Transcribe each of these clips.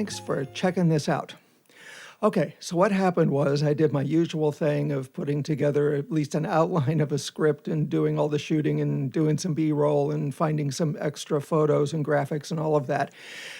thanks for checking this out. Okay, so what happened was I did my usual thing of putting together at least an outline of a script and doing all the shooting and doing some B-roll and finding some extra photos and graphics and all of that.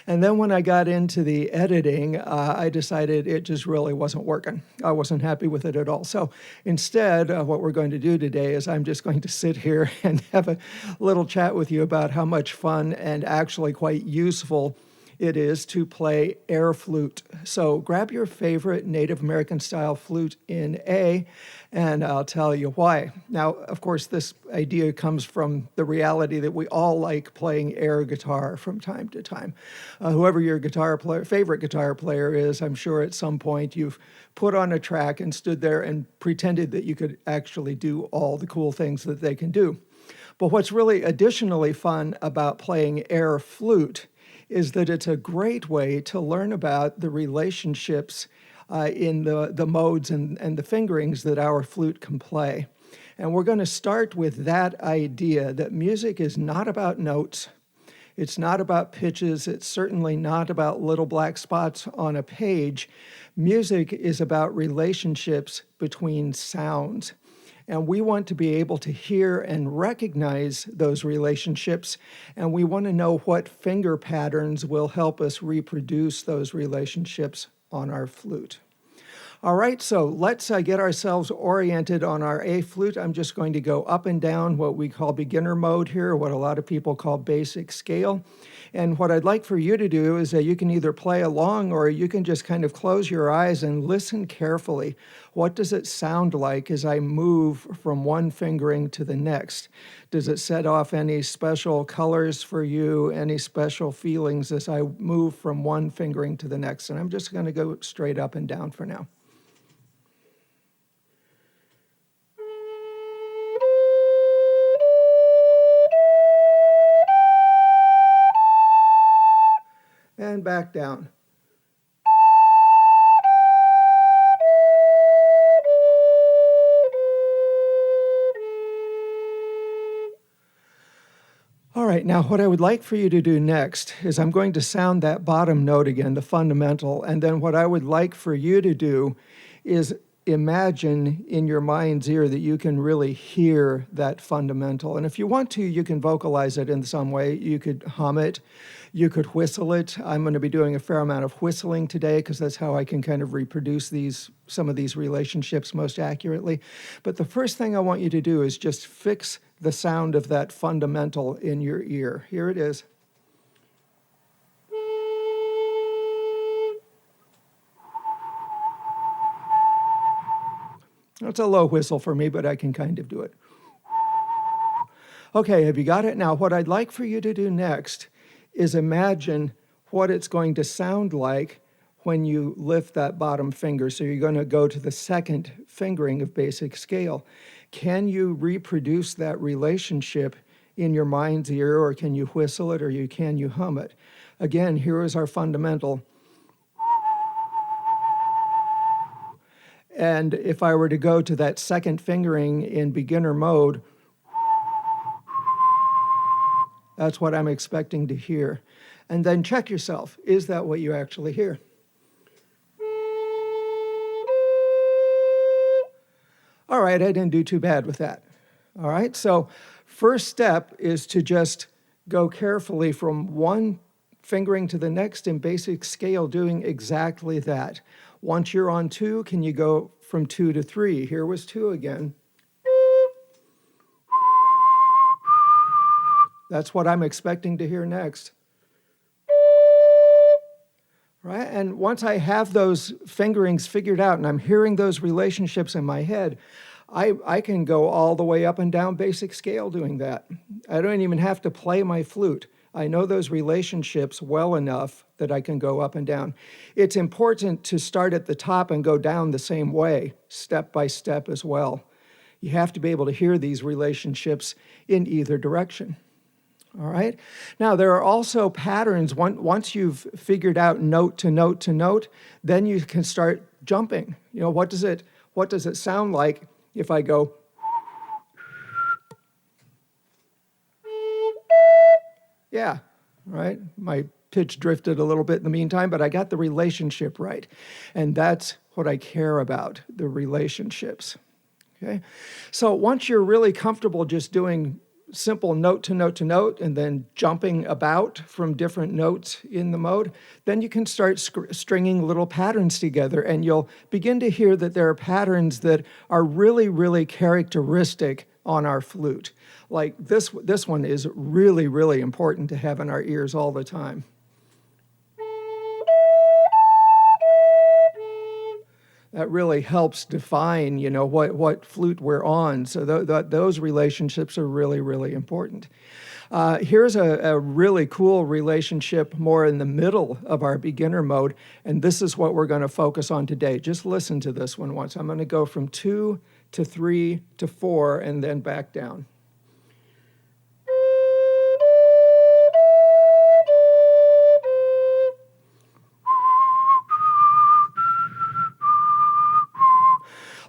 And then when I got into the editing, I decided it just really wasn't working. I wasn't happy with it at all. So instead, what we're going to do today is I'm just going to sit here and have a little chat with you about how much fun and actually quite useful it is to play air flute. So grab your favorite Native American style flute in A, and I'll tell you why. Now, of course, this idea comes from the reality that we all like playing air guitar from time to time. Whoever your favorite guitar player is, I'm sure at some point you've put on a track and stood there and pretended that you could actually do all the cool things that they can do. But what's really additionally fun about playing air flute is that it's a great way to learn about the relationships in the modes and the fingerings that our flute can play. And we're going to start with that idea that music is not about notes. It's not about pitches. It's certainly not about little black spots on a page. Music is about relationships between sounds. And we want to be able to hear and recognize those relationships, and we want to know what finger patterns will help us reproduce those relationships on our flute. All right, so let's get ourselves oriented on our A flute. I'm just going to go up and down what we call beginner mode here, what a lot of people call basic scale. And what I'd like for you to do is that you can either play along or you can just kind of close your eyes and listen carefully. What does it sound like as I move from one fingering to the next? Does it set off any special colors for you, any special feelings as I move from one fingering to the next? And I'm just going to go straight up and down for now. And back down. All right, now what I would like for you to do next is I'm going to sound that bottom note again, the fundamental, and then what I would like for you to do is imagine in your mind's ear that you can really hear that fundamental. And if you want to, you can vocalize it in some way. You could hum it, you could whistle it. I'm going to be doing a fair amount of whistling today because that's how I can kind of reproduce some of these relationships most accurately. But the first thing I want you to do is just fix the sound of that fundamental in your ear. Here it is. It's a low whistle for me, but I can kind of do it. Okay, have you got it? Now, what I'd like for you to do next is imagine what it's going to sound like when you lift that bottom finger. So you're going to go to the second fingering of basic scale. Can you reproduce that relationship in your mind's ear, or can you whistle it, or can you hum it? Again, here is our fundamental. And if I were to go to that second fingering in beginner mode, that's what I'm expecting to hear. And then check yourself. Is that what you actually hear? All right, I didn't do too bad with that. All right, so first step is to just go carefully from one fingering to the next in basic scale, doing exactly that. Once you're on 2, can you go from 2 to 3? Here was 2 again. That's what I'm expecting to hear next. Right? And once I have those fingerings figured out and I'm hearing those relationships in my head, I can go all the way up and down basic scale doing that. I don't even have to play my flute. I know those relationships well enough that I can go up and down. It's important to start at the top and go down the same way, step by step as well. You have to be able to hear these relationships in either direction. All right. Now, there are also patterns. Once you've figured out note to note to note, then you can start jumping. You know, what does it sound like if I go? Yeah, right. My pitch drifted a little bit in the meantime, but I got the relationship right. And that's what I care about, the relationships. Okay? So once you're really comfortable just doing simple note to note to note and then jumping about from different notes in the mode, then you can start stringing little patterns together, and you'll begin to hear that there are patterns that are really, really characteristic on our flute. Like this one is really, really important to have in our ears all the time. That really helps define, what flute we're on. So those relationships are really, really important. Here's a really cool relationship more in the middle of our beginner mode, and this is what we're going to focus on today. Just listen to this one once. I'm going to go from 2 to 3 to 4 and then back down.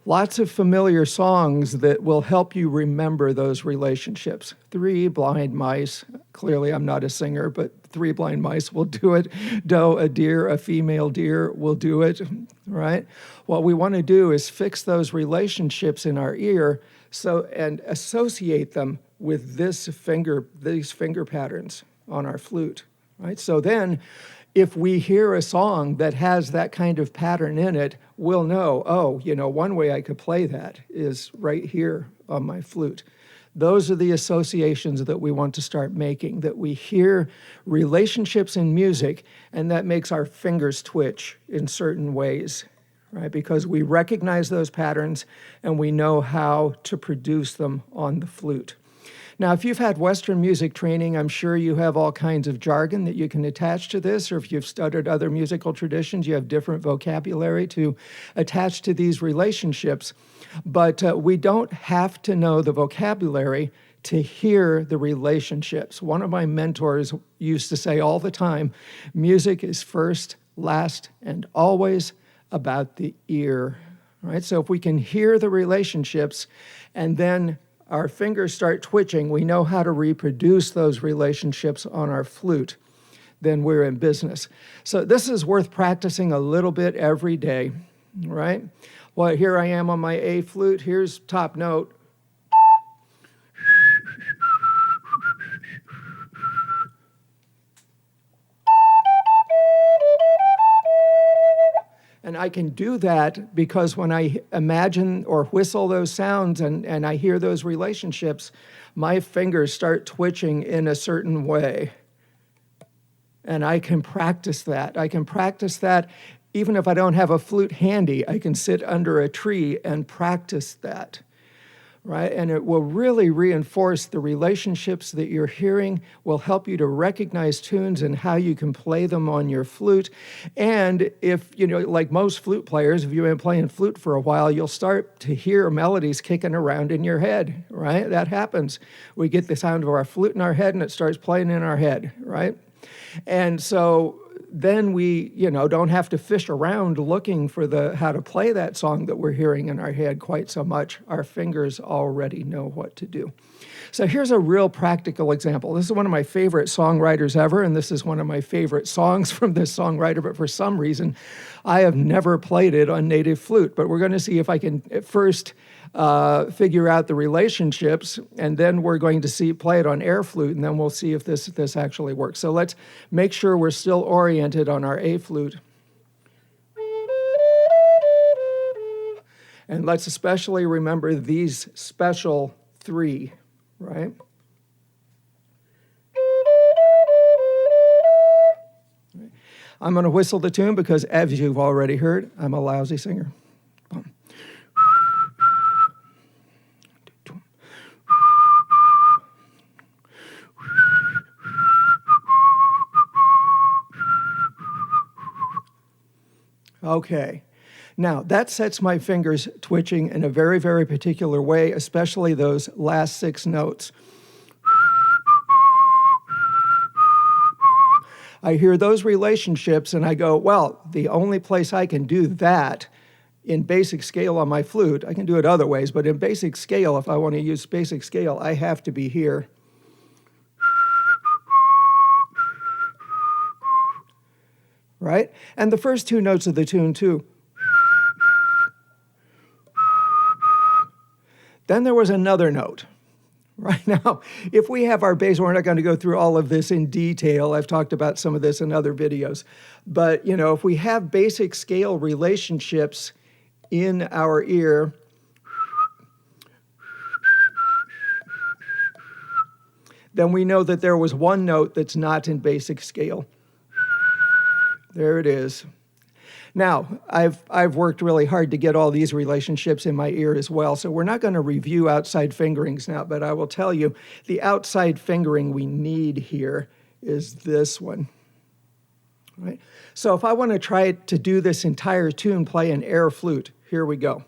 Lots of familiar songs that will help you remember those relationships. 3 blind mice. Clearly, I'm not a singer, but 3 blind mice will do it. Doe, a deer, a female deer will do it, right? What we want to do is fix those relationships in our ear and associate them with these finger patterns on our flute, right? So then, if we hear a song that has that kind of pattern in it, we'll know, one way I could play that is right here on my flute. Those are the associations that we want to start making, that we hear relationships in music, and that makes our fingers twitch in certain ways, right? Because we recognize those patterns and we know how to produce them on the flute. Now, if you've had Western music training, I'm sure you have all kinds of jargon that you can attach to this, or if you've studied other musical traditions, you have different vocabulary to attach to these relationships. But we don't have to know the vocabulary to hear the relationships. One of my mentors used to say all the time, music is first, last, and always about the ear, right? So if we can hear the relationships and then our fingers start twitching, we know how to reproduce those relationships on our flute, then we're in business. So this is worth practicing a little bit every day, right? Well, here I am on my A flute. Here's top note. And I can do that because when I imagine or whistle those sounds and I hear those relationships, my fingers start twitching in a certain way. And I can practice that. I can practice that even if I don't have a flute handy. I can sit under a tree and practice that, right? And it will really reinforce the relationships that you're hearing, will help you to recognize tunes and how you can play them on your flute. And if, like most flute players, if you've been playing flute for a while, you'll start to hear melodies kicking around in your head, right? That happens. We get the sound of our flute in our head and it starts playing in our head, right? And so then we, don't have to fish around looking for how to play that song that we're hearing in our head quite so much. Our fingers already know what to do. So here's a real practical example. This is one of my favorite songwriters ever, and this is one of my favorite songs from this songwriter, but for some reason, I have never played it on native flute. But we're going to see if I can at first figure out the relationships, and then we're going to play it on air flute, and then we'll see if this actually works. So let's make sure we're still oriented on our A flute. And let's especially remember these special 3, right? I'm going to whistle the tune because, as you've already heard, I'm a lousy singer. Okay. Now, that sets my fingers twitching in a very, very particular way, especially those last 6 notes. I hear those relationships and I go, well, the only place I can do that in basic scale on my flute, I can do it other ways, but in basic scale, if I want to use basic scale, I have to be here. right? And the first two notes of the tune, too. Then there was another note. Right now, if we have our bass, we're not going to go through all of this in detail. I've talked about some of this in other videos. But, you know, if we have basic scale relationships in our ear, then we know that there was one note that's not in basic scale. There it is. Now, I've worked really hard to get all these relationships in my ear as well, so we're not going to review outside fingerings now, but I will tell you the outside fingering we need here is this one. Right? So if I want to try to do this entire tune, play an air flute, here we go.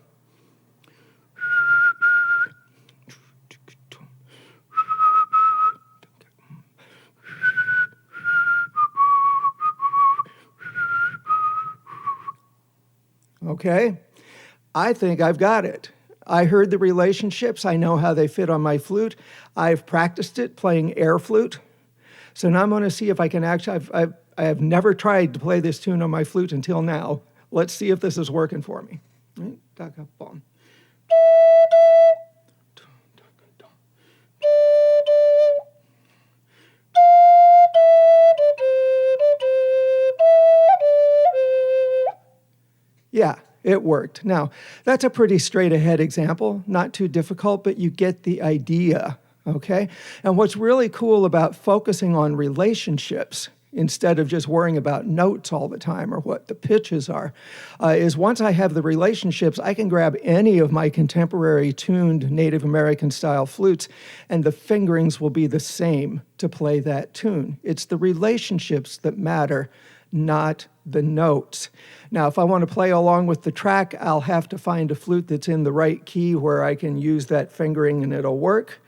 Okay, I think I've got it. I heard the relationships. I know how they fit on my flute. I've practiced it playing air flute. So now I'm going to see if I can actually, I have never tried to play this tune on my flute until now. Let's see if this is working for me. Right, back up on. Yeah, it worked. Now, that's a pretty straight ahead example, not too difficult, but you get the idea, okay? And what's really cool about focusing on relationships instead of just worrying about notes all the time or what the pitches are, is once I have the relationships, I can grab any of my contemporary tuned Native American style flutes and the fingerings will be the same to play that tune. It's the relationships that matter, not the notes. Now, if I want to play along with the track, I'll have to find a flute that's in the right key where I can use that fingering and it'll work,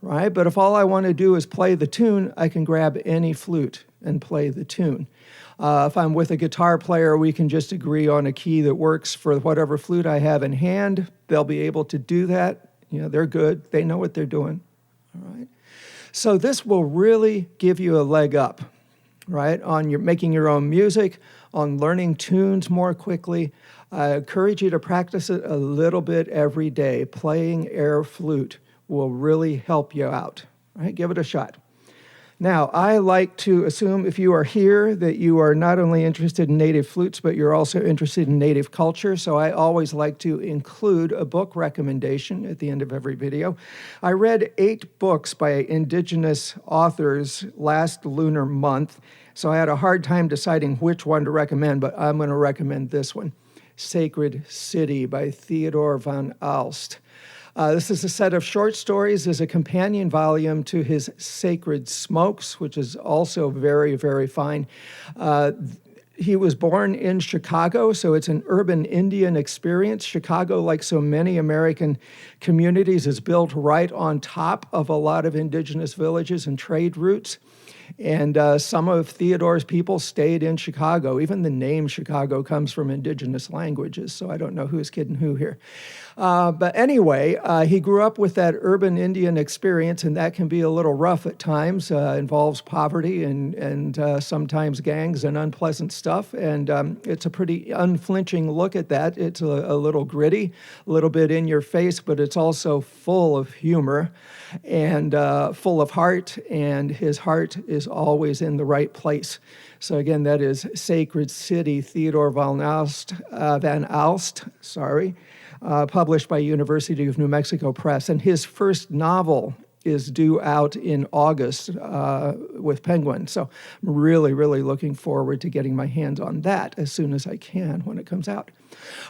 right? But if all I want to do is play the tune, I can grab any flute and play the tune. If I'm with a guitar player, we can just agree on a key that works for whatever flute I have in hand. They'll be able to do that. You know, they're good. They know what they're doing, all right? So this will really give you a leg up, right, on your making your own music, on learning tunes more quickly. I encourage you to practice it a little bit every day. Playing air flute will really help you out. Right? Give it a shot. Now, I like to assume if you are here that you are not only interested in native flutes, but you're also interested in native culture. So I always like to include a book recommendation at the end of every video. I read 8 books by indigenous authors last lunar month. So I had a hard time deciding which one to recommend, but I'm going to recommend this one, Sacred City by Theodore van Aalst. This is a set of short stories as a companion volume to his Sacred Smokes, which is also very, very fine. He was born in Chicago, so it's an urban Indian experience. Chicago, like so many American communities, is built right on top of a lot of indigenous villages and trade routes. And some of Theodore's people stayed in Chicago. Even the name Chicago comes from indigenous languages, so I don't know who's kidding who here. But anyway, he grew up with that urban Indian experience, and that can be a little rough at times. Involves poverty and sometimes gangs and unpleasant stuff. And it's a pretty unflinching look at that. It's a little gritty, a little bit in your face, but it's also full of humor and full of heart, and his heart is always in the right place. So again, that is Sacred City, Theodore van Aalst, published by University of New Mexico Press. And his first novel is due out in August with Penguin. So I'm really, really looking forward to getting my hands on that as soon as I can when it comes out.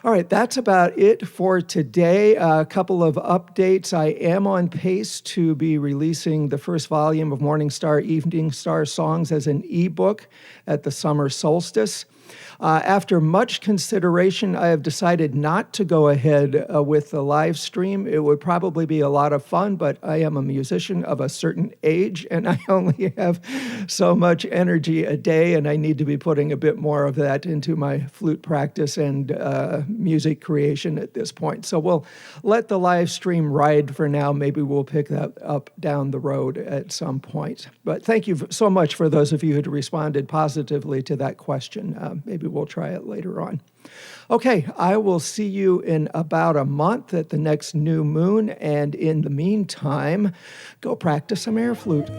All right, that's about it for today. A couple of updates. I am on pace to be releasing the first volume of Morning Star, Evening Star songs as an ebook at the summer solstice. After much consideration, I have decided not to go ahead with the live stream. It would probably be a lot of fun, but I am a musician of a certain age, and I only have so much energy a day, and I need to be putting a bit more of that into my flute practice and music creation at this point. So we'll let the live stream ride for now. Maybe we'll pick that up down the road at some point. But thank you so much for those of you who responded positively to that question. Maybe we'll try it later on. Okay, I will see you in about a month at the next new moon, and in the meantime, go practice some air flute.